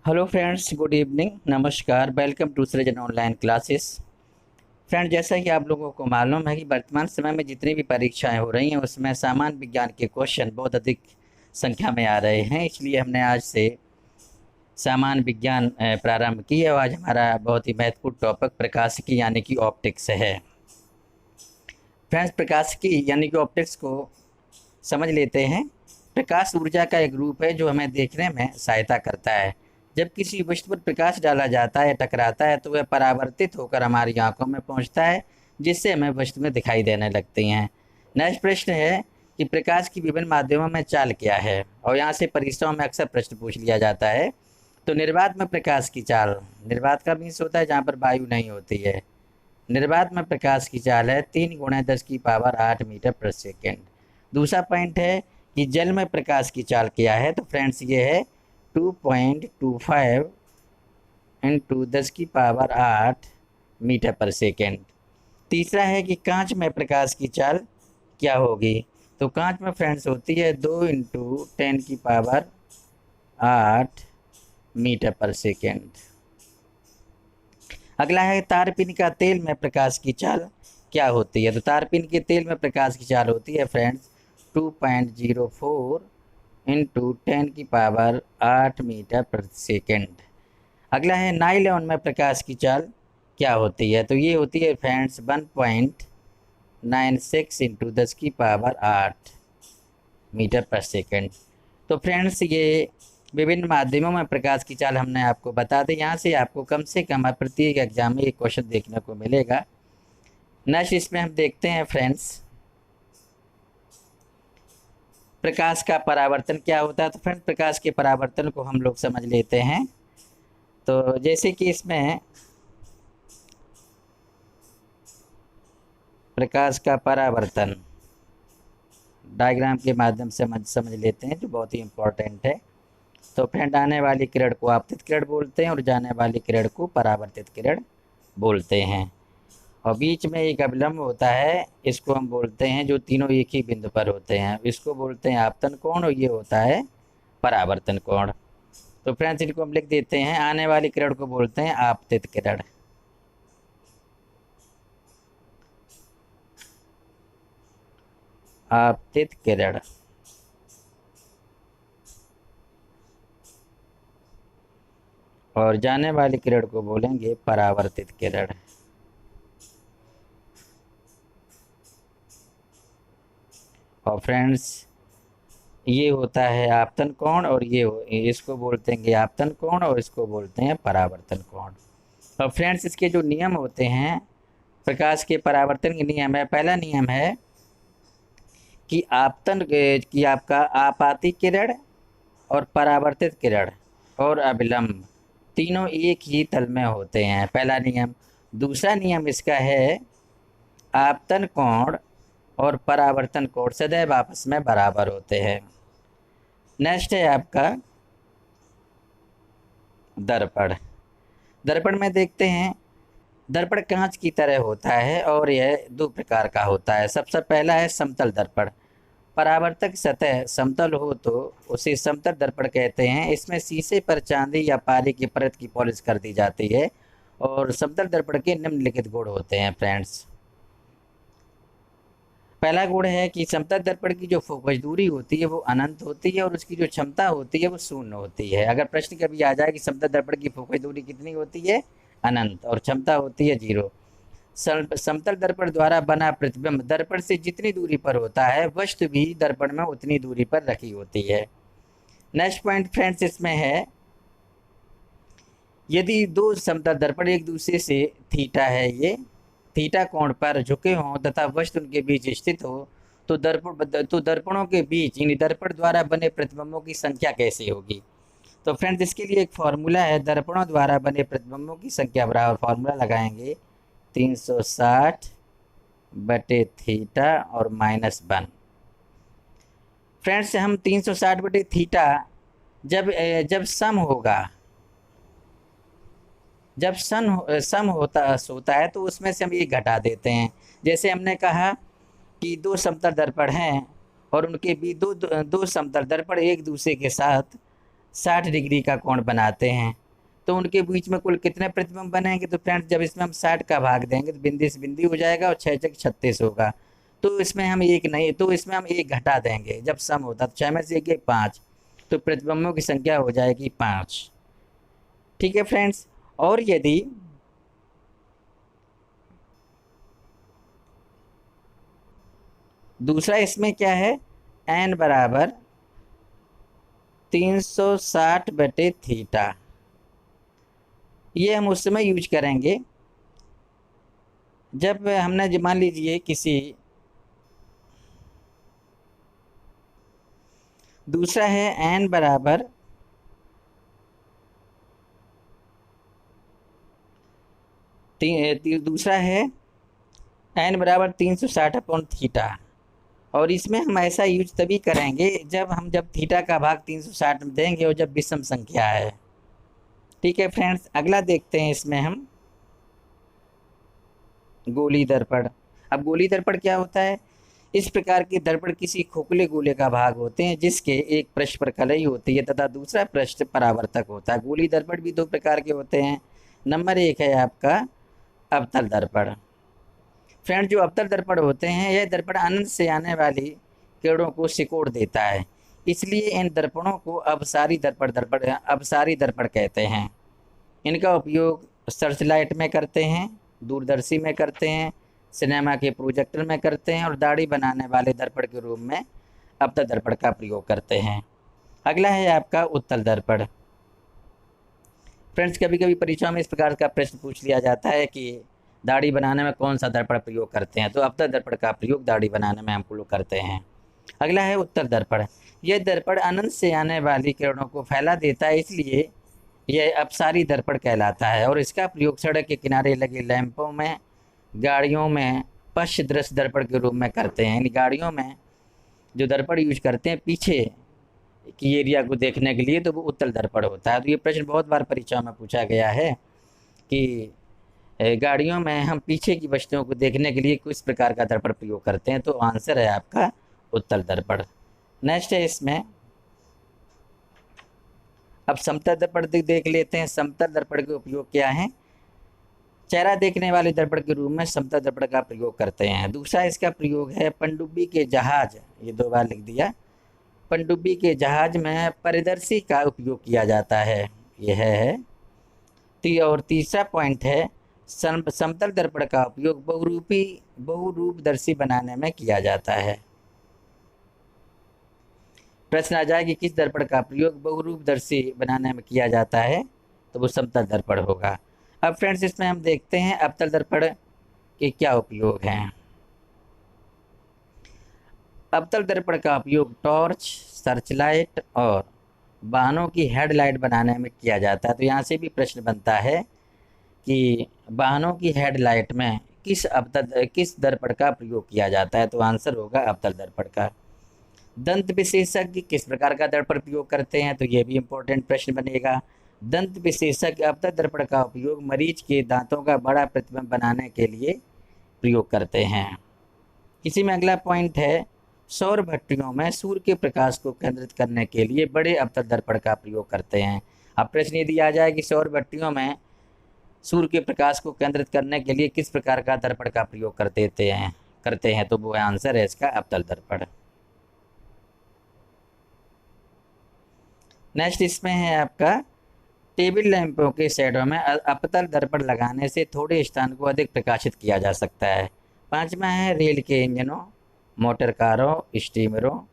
Hello friends, good evening, नमस्कार। Welcome to सृजन online classes. Friend, जैसा कि आप लोगों को मालूम है कि वर्तमान समय में जितनी भी परीक्षाएं हो रही हैं उसमें सामान्य विज्ञान के क्वेश्चन बहुत अधिक संख्या में आ रहे हैं। इसलिए हमने आज से सामान्य विज्ञान प्रारंभ की है और आज हमारा बहुत ही महत्वपूर्ण टॉपिक प्रकाशिकी यानी कि ऑप्टिक्स है। फ्रेंड्स, प्रकाशिकी यानी कि ऑप्टिक्स को समझ लेते हैं। प्रकाश ऊर्जा का एक रूप है जो हमें देखने में सहायता करता है। जब किसी वस्तु पर प्रकाश डाला जाता है, टकराता है, तो वह परावर्तित होकर हमारी आंखों में पहुंचता है, जिससे हमें वस्तुएं दिखाई देने लगती हैं। नेक्स्ट प्रश्न है कि प्रकाश की विभिन्न माध्यमों में चाल क्या है, और यहाँ से परीक्षाओं में अक्सर प्रश्न पूछ लिया जाता है। तो निर्वात में प्रकाश की चाल, निर्वात का मीन्स होता है जहाँ पर वायु नहीं होती है। निर्वात में प्रकाश की चाल है 3 × 10⁸ मीटर प्रति सेकेंड। दूसरा पॉइंट है कि जल में प्रकाश की चाल क्या है, तो फ्रेंड्स ये है 2.25 × 10⁸ मीटर पर सेकेंड। तीसरा है कि कांच में प्रकाश की चाल क्या होगी, तो कांच में फ्रेंड्स होती है 2 × 10⁸ मीटर पर सेकेंड। अगला है तारपीन का तेल में प्रकाश की चाल क्या होती है, तो तारपीन के तेल में प्रकाश की चाल होती है फ्रेंड्स 2.04 × 10⁸ मीटर प्रति सेकेंड। अगला है नायलॉन में प्रकाश की चाल क्या होती है, तो ये होती है फ्रेंड्स 1.96 × 10⁸ मीटर पर सेकेंड। तो फ्रेंड्स, ये विभिन्न माध्यमों में प्रकाश की चाल हमने आपको बता दी। यहाँ से आपको कम से कम प्रत्येक एग्जाम में एक क्वेश्चन देखने को मिलेगा। नेक्स्ट इसमें हम देखते हैं फ्रेंड्स, प्रकाश का परावर्तन क्या होता है। तो फ्रेंड्स, प्रकाश के परावर्तन को हम लोग समझ लेते हैं। तो जैसे कि इसमें प्रकाश का परावर्तन डायग्राम के माध्यम से समझ लेते हैं, जो बहुत ही इम्पोर्टेंट है। तो फ्रेंड, आने वाली किरण को आपतित किरण बोलते हैं और जाने वाली किरण को परावर्तित किरण बोलते हैं। और बीच में एक अभिलंब होता है, इसको हम बोलते हैं, जो तीनों एक ही बिंदु पर होते हैं, इसको बोलते हैं आपतन कोण, और ये होता है परावर्तन कोण। तो फ्रेंड्स, इनको हम लिख देते हैं। आने वाली किरण को बोलते हैं आपतित किरण, आपतित किरण। और जाने वाली किरण को बोलेंगे परावर्तित किरण। और फ्रेंड्स, ये होता है आपतन कोण, और ये इसको बोलते हैं आपतन कोण, और इसको बोलते हैं परावर्तन कोण। और फ्रेंड्स, इसके जो नियम होते हैं, प्रकाश के परावर्तन के नियम है। पहला नियम है कि आपतन की आपका आपाती किरण और परावर्तित किरण और अभिलंब तीनों एक ही तल में होते हैं, पहला नियम। दूसरा नियम इसका है आपतन कोण और परावर्तन कोण सदैव आपस में बराबर होते हैं। नेक्स्ट है आपका दर्पण। दर्पण में देखते हैं, दर्पण कांच की तरह होता है और यह दो प्रकार का होता है। सबसे पहला है समतल दर्पण। परावर्तक सतह समतल हो तो उसे समतल दर्पण कहते हैं। इसमें शीशे पर चांदी या पारी की परत की पॉलिश कर दी जाती है। और समतल दर्पण के निम्नलिखित गुण होते हैं फ्रेंड्स। पहला गुण है कि समतल दर्पण की जो फोकस दूरी होती है वो अनंत होती है और उसकी जो क्षमता होती है वो शून्य होती है। अगर प्रश्न कभी आ जाए कि समतल दर्पण की फोकस दूरी कितनी होती है, अनंत, और क्षमता होती है 0। समतल दर्पण द्वारा बना प्रतिबिंब दर्पण से जितनी दूरी पर होता है, वस्तु भी दर्पण में उतनी दूरी पर रखी होती है। नेक्स्ट पॉइंट फ्रेंड्स इसमें है, यदि दो समतल दर्पण एक दूसरे से थीटा है, ये थीटा कोण पर झुके हों तथा वस्तु उनके बीच स्थित हो, तो दर्पणों के बीच यानी दर्पण द्वारा बने प्रतिबिंबों की संख्या कैसी होगी। तो फ्रेंड्स, इसके लिए एक फॉर्मूला है। दर्पणों द्वारा बने प्रतिबिंबों की संख्या बराबर फॉर्मूला लगाएंगे 360/थीटा और -1। फ्रेंड्स, हम 360/थीटा जब जब सम होगा, जब सम होता है तो उसमें से हम ये घटा देते हैं। जैसे हमने कहा कि दो समतल दर्पण हैं और उनके बीच दो समतल दर्पण एक दूसरे के साथ 60 डिग्री का कोण बनाते हैं, तो उनके बीच में कुल कितने प्रतिबिंब बनेंगे? तो फ्रेंड्स जब इसमें हम 60 का भाग देंगे तो बिंदी से बिंदी हो जाएगा और 6 छक 36 होगा। तो इसमें हम एक नहीं, तो इसमें हम एक घटा देंगे, जब सम होता तो 6 में से एक 5, तो प्रतिबिंबों की संख्या हो जाएगी 5। ठीक है फ्रेंड्स। और यदि दूसरा इसमें क्या है, n बराबर 360/थीटा, ये हम उस समय यूज करेंगे जब हमने मान लीजिए किसी, दूसरा है n बराबर दूसरा है n बराबर 360/थीटा, और इसमें हम ऐसा यूज तभी करेंगे जब थीटा का भाग 360 में देंगे और जब विषम संख्या है। ठीक है फ्रेंड्स। अगला देखते हैं इसमें हम गोली दर्पण। अब गोली दर्पण क्या होता है? इस प्रकार के दर्पण किसी खोखले गोले का भाग होते हैं जिसके एक पृष्ठ पर कलई होती है तथा दूसरा पृष्ठ परावर्तक होता है। गोली दर्पण भी दो प्रकार के होते हैं। नंबर 1 है आपका अवतल दर्पण। फ्रेंड जो अवतल दर्पण होते हैं, यह दर्पण अनंत से आने वाली किरणों को सिकोड़ देता है, इसलिए इन दर्पणों को अवसारी दर्पण कहते हैं। इनका उपयोग सर्चलाइट में करते हैं, दूरदर्शी में करते हैं, सिनेमा के प्रोजेक्टर में करते हैं और दाढ़ी बनाने वाले दर्पण के रूप में अवतल दर्पण का प्रयोग करते हैं। अगला है आपका उत्तल दर्पण। फ्रेंड्स कभी कभी परीक्षा में इस प्रकार का प्रश्न पूछ लिया जाता है कि दाढ़ी बनाने में कौन सा दर्पण प्रयोग करते हैं, तो अवतल दर्पण का प्रयोग दाढ़ी बनाने में हम लोग करते हैं। अगला है उत्तल दर्पण। यह दर्पण अनंत से आने वाली किरणों को फैला देता है, इसलिए यह अपसारी दर्पण कहलाता है और इसका प्रयोग सड़क के किनारे लगे लैंपों में, गाड़ियों में पश्च दृश्य दर्पण के रूप में करते हैं। इन गाड़ियों में जो दर्पण यूज करते हैं पीछे की एरिया को देखने के लिए, तो वो उत्तल दर्पण होता है। तो ये प्रश्न बहुत बार परीक्षा में पूछा गया है कि गाड़ियों में हम पीछे की वस्तुओं को देखने के लिए किस प्रकार का दर्पण प्रयोग करते हैं, तो आंसर है आपका उत्तल दर्पण। नेक्स्ट है इसमें, अब समतल दर्पण देख लेते हैं। समतल दर्पण के उपयोग क्या है? चेहरा देखने वाले दर्पण के रूप में समतल दर्पण का प्रयोग करते हैं। दूसरा इसका प्रयोग है पनडुब्बी के जहाज, ये 2 बार लिख दिया, पनडुब्बी के जहाज में परिदर्शी का उपयोग किया जाता है, यह है। और तीसरा पॉइंट है समतल दर्पण का उपयोग बहुरूपदर्शी बनाने में किया जाता है। प्रश्न आ जाए कि किस दर्पण का प्रयोग बहुरूपदर्शी बनाने में किया जाता है, तो वो समतल दर्पण होगा। अब फ्रेंड्स इसमें हम देखते हैं अवतल दर्पण के क्या उपयोग हैं। अवतल दर्पण का उपयोग टॉर्च, सर्चलाइट और वाहनों की हेडलाइट बनाने में किया जाता है। तो यहाँ से भी प्रश्न बनता है कि वाहनों की हेडलाइट में किस दर्पण का प्रयोग किया जाता है, तो आंसर होगा अवतल दर्पण का। दंत विशेषज्ञ किस प्रकार का दर्पण प्रयोग करते हैं, तो ये भी इम्पोर्टेंट प्रश्न बनेगा। दंत विशेषज्ञ अवतल दर्पण का उपयोग मरीज के दांतों का बड़ा प्रतिबिंब बनाने के लिए प्रयोग करते हैं। इसी में अगला पॉइंट है सौर भट्टियों में सूर्य के प्रकाश को केंद्रित करने के लिए बड़े अवतल दर्पण का प्रयोग करते हैं। अब प्रश्न यदि आ जाए कि सौर भट्टियों में सूर्य के प्रकाश को केंद्रित करने के लिए किस प्रकार का दर्पण का प्रयोग करते हैं, तो वो आंसर है इसका अवतल दर्पण। नेक्स्ट इसमें है आपका टेबल लैंपों के शैडो में अवतल दर्पण लगाने से थोड़े स्थान को अधिक प्रकाशित किया जा सकता है। 5वां है रेल के इंजनों, मोटर कारों, स्टीमरों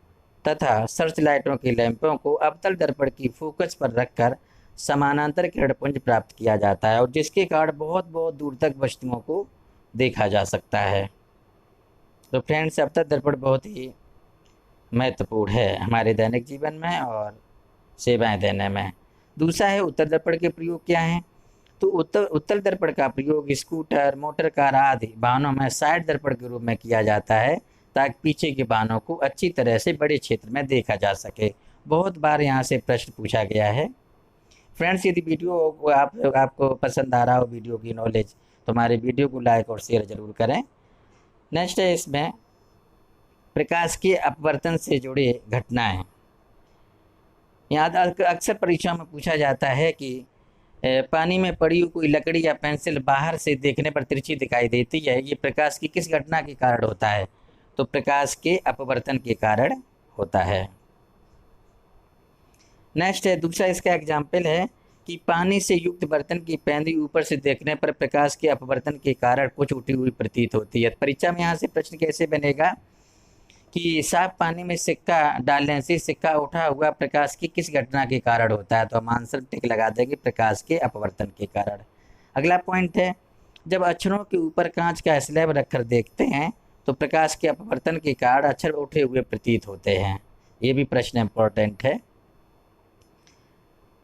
तथा सर्च लाइटों के लैंपों को अवतल दर्पण की फोकस पर रखकर समानांतर किरणपुंज प्राप्त किया जाता है और जिसके कारण बहुत बहुत दूर तक वस्तुओं को देखा जा सकता है। तो फ्रेंड्स अवतल दर्पण बहुत ही महत्वपूर्ण है हमारे दैनिक जीवन में और सेवाएं देने में। दूसरा है उत्तल दर्पण के प्रयोग क्या हैं, तो उत्तल दर्पण का प्रयोग स्कूटर, मोटर कार आदि वाहनों में साइड दर्पण के रूप में किया जाता है ताकि पीछे के वाहनों को अच्छी तरह से बड़े क्षेत्र में देखा जा सके। बहुत बार यहाँ से प्रश्न पूछा गया है। फ्रेंड्स यदि वीडियो आपको पसंद आ रहा हो, वीडियो की नॉलेज, तो हमारे वीडियो को लाइक और शेयर जरूर करें। नेक्स्ट है इसमें प्रकाश के अपवर्तन से जुड़े घटनाएं। यहाँ अक्सर परीक्षाओं में पूछा जाता है कि पानी में पड़ी हुई कोई लकड़ी या पेंसिल बाहर से देखने पर तिरछी दिखाई देती है, ये प्रकाश की किस घटना के कारण होता है? तो प्रकाश के अपवर्तन के कारण होता है। नेक्स्ट है दूसरा, इसका एग्जाम्पल है कि पानी से युक्त बर्तन की पैंदी ऊपर से देखने पर प्रकाश के अपवर्तन के कारण कुछ उठी हुई प्रतीत होती है। परीक्षा में यहाँ से प्रश्न कैसे बनेगा कि साफ पानी में सिक्का डालने से सिक्का उठा हुआ प्रकाश की किस घटना के कारण होता है? तो हम आंसर टिक लगा देंगे, प्रकाश के अपवर्तन के कारण। अगला पॉइंट है, जब अक्षरों के ऊपर कांच का स्लैब रखकर देखते हैं तो प्रकाश के अपवर्तन के कारण अक्षर उठे हुए प्रतीत होते हैं। ये भी प्रश्न इंपॉर्टेंट है।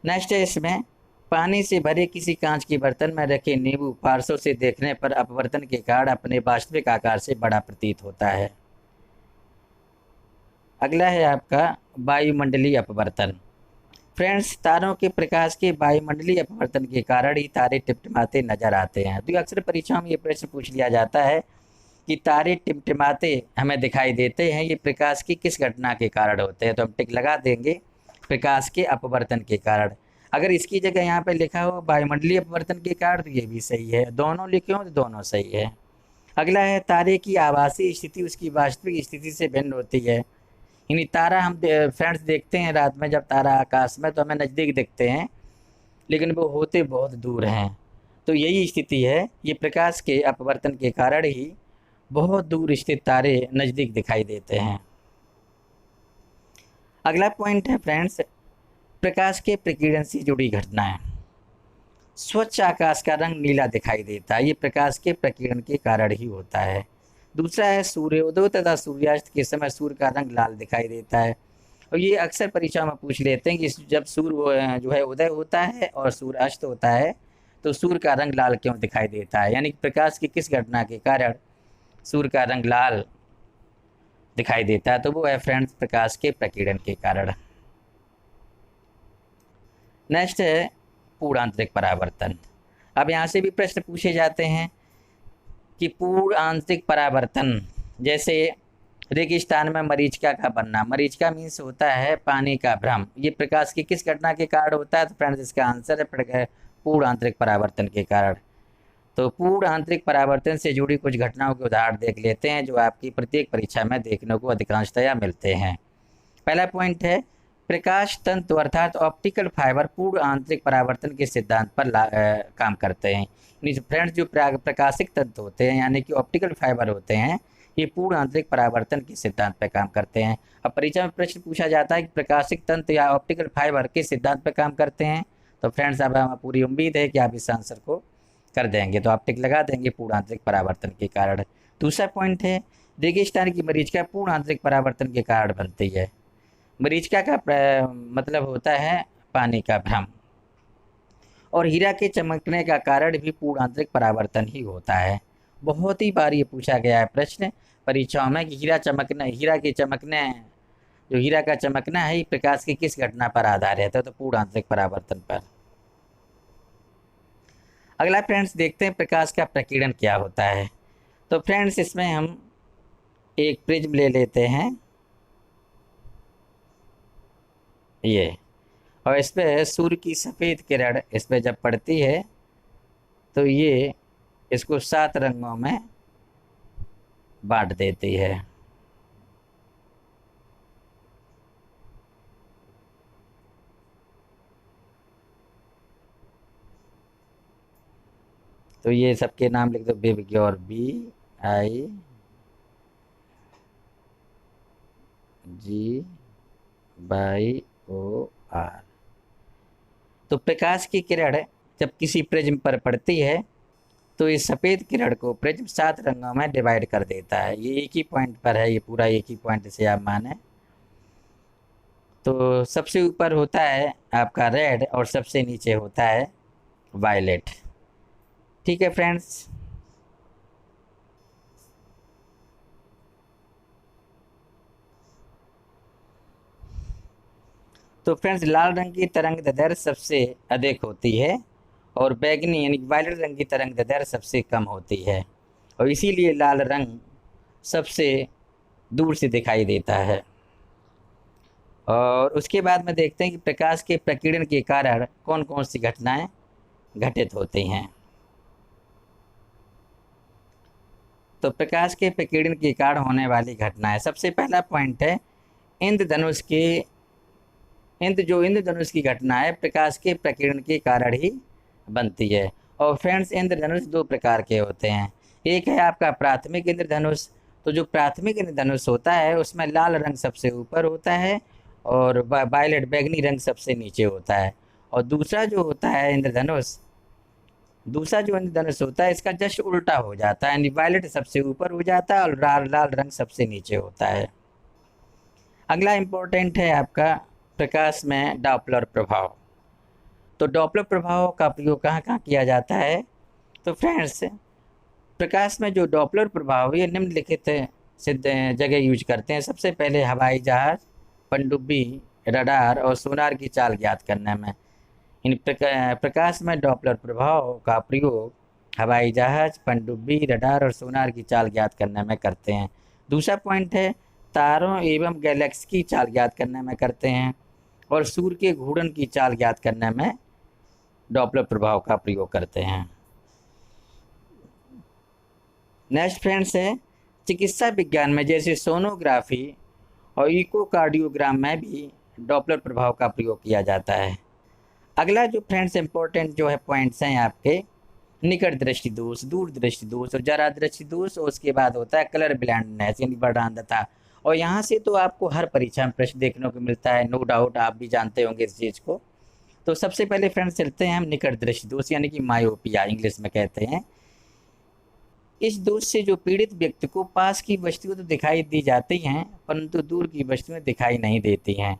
नेक्स्ट है इसमें, पानी से भरे किसी कांच के बर्तन में रखे नींबू पार्श्व से देखने पर अपवर्तन के कारण अपने वास्तविक आकार से बड़ा प्रतीत होता है। अगला है आपका वायुमंडलीय अपवर्तन। फ्रेंड्स, तारों के प्रकाश के वायुमंडलीय अपवर्तन के कारण ही तारे टिमटिमाते नजर आते हैं। तो अक्सर परीक्षाओं में ये प्रश्न पूछ लिया जाता है कि तारे टिमटिमाते हमें दिखाई देते हैं, ये प्रकाश की किस घटना के कारण होते हैं? तो हम टिक लगा देंगे, प्रकाश के अपवर्तन के कारण। अगर इसकी जगह यहाँ पे लिखा हो वायुमंडलीय अपवर्तन के कारण तो ये भी सही है, दोनों लिखे हो तो दोनों सही है। अगला है, तारे की आभासी स्थिति उसकी वास्तविक स्थिति से भिन्न होती है। यानी तारा हम फ्रेंड्स देखते हैं रात में, जब तारा आकाश में तो हमें नज़दीक दिखते हैं लेकिन वो होते बहुत दूर हैं। तो यही स्थिति है, ये प्रकाश के अपवर्तन के कारण ही बहुत दूर स्थित तारे नज़दीक दिखाई देते हैं। अगला पॉइंट है फ्रेंड्स, प्रकाश के प्रकीर्णन से जुड़ी घटनाएं। स्वच्छ आकाश का रंग नीला दिखाई देता है, ये प्रकाश के प्रकीर्णन के कारण ही होता है। दूसरा है, सूर्योदय तथा सूर्यास्त के समय सूर्य का रंग लाल दिखाई देता है। और ये अक्सर परीक्षा में पूछ लेते हैं कि जब सूर्य जो है उदय होता है और सूर्य अस्त होता है तो सूर्य का रंग लाल क्यों दिखाई देता है? यानी प्रकाश की किस घटना के कारण सूर्य का रंग लाल दिखाई देता है? तो वो है फ्रेंड्स, प्रकाश के प्रकीर्णन के कारण। नेक्स्ट है पूर्ण आंतरिक परावर्तन। अब यहाँ से भी प्रश्न पूछे जाते हैं कि पूर्ण आंतरिक परावर्तन, जैसे रेगिस्तान में मरीचिका का बनना। मरीचिका मीन्स होता है पानी का भ्रम, ये प्रकाश की किस घटना के कारण होता है? तो फ्रेंड्स इसका आंसर है पूर्ण आंतरिक परावर्तन के कारण। तो पूर्ण आंतरिक परावर्तन से जुड़ी कुछ घटनाओं के उदाहरण देख लेते हैं जो आपकी प्रत्येक परीक्षा में देखने को अधिकांशतया मिलते हैं। पहला पॉइंट है, प्रकाश तंतु अर्थात ऑप्टिकल फाइबर पूर्ण आंतरिक परावर्तन के सिद्धांत पर काम करते हैं। फ्रेंड्स, जो प्रकाशिक तंतु होते हैं यानी कि ऑप्टिकल फाइबर होते हैं, ये पूर्ण आंतरिक परावर्तन के सिद्धांत पर काम करते हैं। अब परीक्षा में प्रश्न पूछा जाता है कि प्रकाशिक तंतु या ऑप्टिकल फाइबर किस सिद्धांत पर काम करते हैं? तो फ्रेंड्स, अब हमें पूरी उम्मीद है कि आप इस आंसर को कर देंगे, तो आप टिक लगा देंगे, पूर्ण आंतरिक परावर्तन के कारण। दूसरा पॉइंट है, रेगिस्तान की मरीचिका पूर्ण आंतरिक परावर्तन के कारण बनती है। मरीचिका का मतलब होता है पानी का भ्रम। और हीरा के चमकने का कारण भी पूर्ण आंतरिक परावर्तन ही होता है। बहुत ही बार ये पूछा गया है प्रश्न परीक्षाओं में कि हीरा के चमकने, जो हीरा का चमकना है प्रकाश की किस घटना पर आधारित है? तो पूर्ण आंतरिक परावर्तन पर। अगला फ्रेंड्स देखते हैं प्रकाश का प्रकीर्णन क्या होता है। तो फ्रेंड्स, इसमें हम एक प्रिज्म ले लेते हैं ये, और इस पर सूर्य की सफ़ेद किरण इस पर जब पड़ती है तो ये इसको 7 रंगों में बांट देती है। तो ये सबके नाम लिख दो, BIGYOR, BIGYOR। तो प्रकाश की किरण जब किसी प्रिज्म पर पड़ती है तो इस सफ़ेद किरण को प्रिज्म 7 रंगों में डिवाइड कर देता है। ये एक ही पॉइंट पर है, ये पूरा एक ही पॉइंट से आप माने। तो सबसे ऊपर होता है आपका रेड और सबसे नीचे होता है वायलेट। ठीक है फ्रेंड्स। तो फ्रेंड्स, लाल रंग की तरंग दैर्ध्य सबसे अधिक होती है और बैगनी यानी वायलेट रंग की तरंग दैर्ध्य सबसे कम होती है, और इसीलिए लाल रंग सबसे दूर से दिखाई देता है। और उसके बाद में देखते हैं कि प्रकाश के प्रकीर्णन के कारण कौन कौन सी घटनाएं घटित होती हैं। तो प्रकाश के प्रकीर्णन के कारण होने वाली घटनाएं, सबसे पहला पॉइंट है इंद्रधनुष के इंद्रधनुष की घटना है प्रकाश के प्रकीर्णन के कारण ही बनती है। और फ्रेंड्स, इंद्रधनुष दो प्रकार के होते हैं। एक है आपका प्राथमिक इंद्रधनुष। तो जो प्राथमिक इंद्रधनुष होता है उसमें लाल रंग सबसे ऊपर होता है और वायलेट बैगनी रंग सबसे नीचे होता है। और दूसरा जो इंद्रधनुष होता है इसका जस्ट उल्टा हो जाता है, यानी वायलेट सबसे ऊपर हो जाता है और लाल लाल रंग सबसे नीचे होता है। अगला इम्पोर्टेंट है आपका प्रकाश में डॉपलर प्रभाव। तो डॉपलर प्रभाव का प्रयोग कहाँ कहाँ किया जाता है? तो फ्रेंड्स, प्रकाश में जो डॉपलर प्रभाव ये निम्नलिखित सिद्ध जगह यूज करते हैं। सबसे पहले हवाई जहाज, पनडुब्बी, रडार और सोनार की चाल ज्ञात करने में। इन प्रकाश में डॉपलर प्रभाव का प्रयोग हवाई जहाज, पनडुब्बी, रडार और सोनार की चाल ज्ञात करने में करते हैं। दूसरा पॉइंट है तारों एवं गैलेक्सी की चाल ज्ञात करने में करते हैं और सूर्य के घूर्णन की चाल ज्ञात करने में डॉपलर प्रभाव का प्रयोग करते हैं। नेक्स्ट फ्रेंड्स है चिकित्सा विज्ञान में जैसे सोनोग्राफी और इकोकार्डियोग्राम में भी डॉपलर प्रभाव का प्रयोग किया जाता है। अगला जो फ्रेंड्स इम्पोर्टेंट जो है पॉइंट्स हैं आपके निकट दृष्टि दोष, दूर दृष्टि दोष और जरा दृष्टि दोष, और उसके बाद होता है कलर ब्लाइंडनेस यानी वर्णांधता। और यहाँ से तो आपको हर परीक्षा में प्रश्न देखने को मिलता है, नो डाउट आप भी जानते होंगे इस चीज़ को। तो सबसे पहले फ्रेंड्स चलते हैं हम निकट दृष्टि दोष यानी कि मायोपिया इंग्लिश में कहते हैं। इस दोष से जो पीड़ित व्यक्ति को पास की वस्तुएं तो दिखाई दी जाती हैं परंतु दूर की वस्तुएं दिखाई नहीं देती हैं।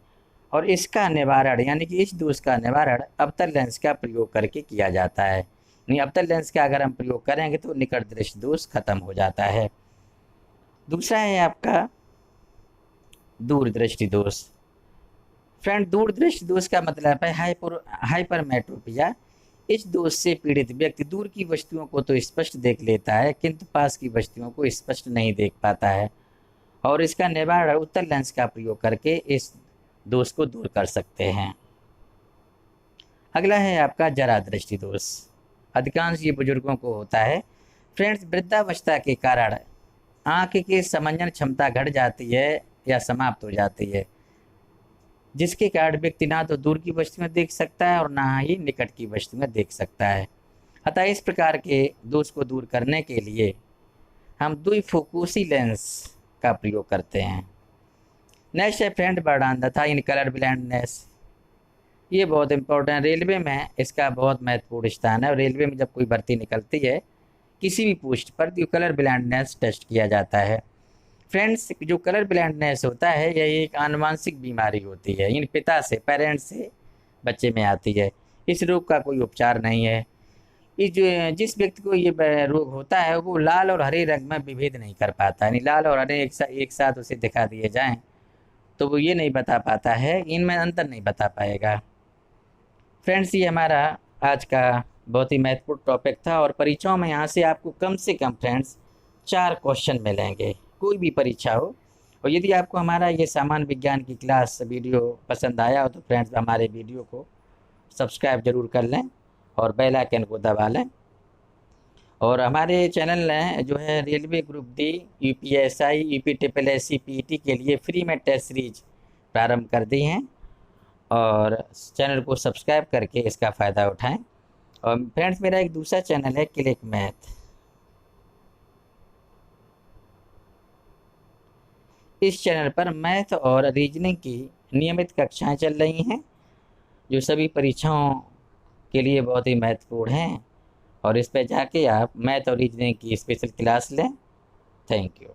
और इसका निवारण यानी कि इस दोष का निवारण अवतल लेंस का प्रयोग करके किया जाता है। यानी अवतल लेंस का अगर हम प्रयोग करेंगे तो निकट दृष्टि दोष खत्म हो जाता है। दूसरा है आपका दूर दृष्टि दोष। फ्रेंड, दूर दृष्टि दोष का मतलब है हाइपरमेट्रोपिया। इस दोष से पीड़ित व्यक्ति दूर की वस्तुओं को तो स्पष्ट देख लेता है किंतु पास की वस्तुओं को स्पष्ट नहीं देख पाता है। और इसका निवारण उत्तल लेंस का प्रयोग करके इस दोष को दूर कर सकते हैं। अगला है आपका जरा दृष्टि दोष। अधिकांश ये बुजुर्गों को होता है। फ्रेंड्स, वृद्धावस्था के कारण आँख की समंजन क्षमता घट जाती है या समाप्त हो जाती है, जिसके कारण व्यक्ति ना तो दूर की वस्तुएं देख सकता है और ना ही निकट की वस्तुएं देख सकता है। अतः इस प्रकार के दोष को दूर करने के लिए हम द्विफोकसी लेंस का प्रयोग करते हैं। नेक्स्ट है फ्रेंड वर्णांधता इन कलर ब्लाइंडनेस। ये बहुत इंपॉर्टेंट, रेलवे में इसका बहुत महत्वपूर्ण स्थान है। और रेलवे में जब कोई भर्ती निकलती है किसी भी पोस्ट पर तो कलर ब्लाइंडनेस टेस्ट किया जाता है। फ्रेंड्स, जो कलर ब्लाइंडनेस होता है यह एक आनुवंशिक बीमारी होती है, इन पिता से पेरेंट्स से बच्चे में आती है। इस रोग का कोई उपचार नहीं है। जिस व्यक्ति को ये रोग होता है वो लाल और हरे रंग में विभेद नहीं कर पाता, यानी लाल और हरे एक साथ उसे दिखा दिए जाएं तो वो ये नहीं बता पाता है, इनमें अंतर नहीं बता पाएगा। फ्रेंड्स, ये हमारा आज का बहुत ही महत्वपूर्ण टॉपिक था और परीक्षाओं में यहाँ से आपको कम से कम फ्रेंड्स 4 क्वेश्चन मिलेंगे, कोई भी परीक्षा हो। और यदि आपको हमारा ये सामान्य विज्ञान की क्लास वीडियो पसंद आया हो तो फ्रेंड्स हमारे वीडियो को सब्सक्राइब जरूर कर लें और बेल आइकन को दबा लें। और हमारे चैनल ने जो है railway group D, UPSI, UPSC, PET के लिए फ्री में टेस्ट सीरीज प्रारंभ कर दी हैं और चैनल को सब्सक्राइब करके इसका फ़ायदा उठाएं। और फ्रेंड्स, मेरा एक दूसरा चैनल है क्लिक मैथ। इस चैनल पर मैथ और रीजनिंग की नियमित कक्षाएं चल रही हैं जो सभी परीक्षाओं के लिए बहुत ही महत्वपूर्ण हैं और इस पर जाके आप मैथ और रीजनिंग की स्पेशल क्लास लें। Thank you.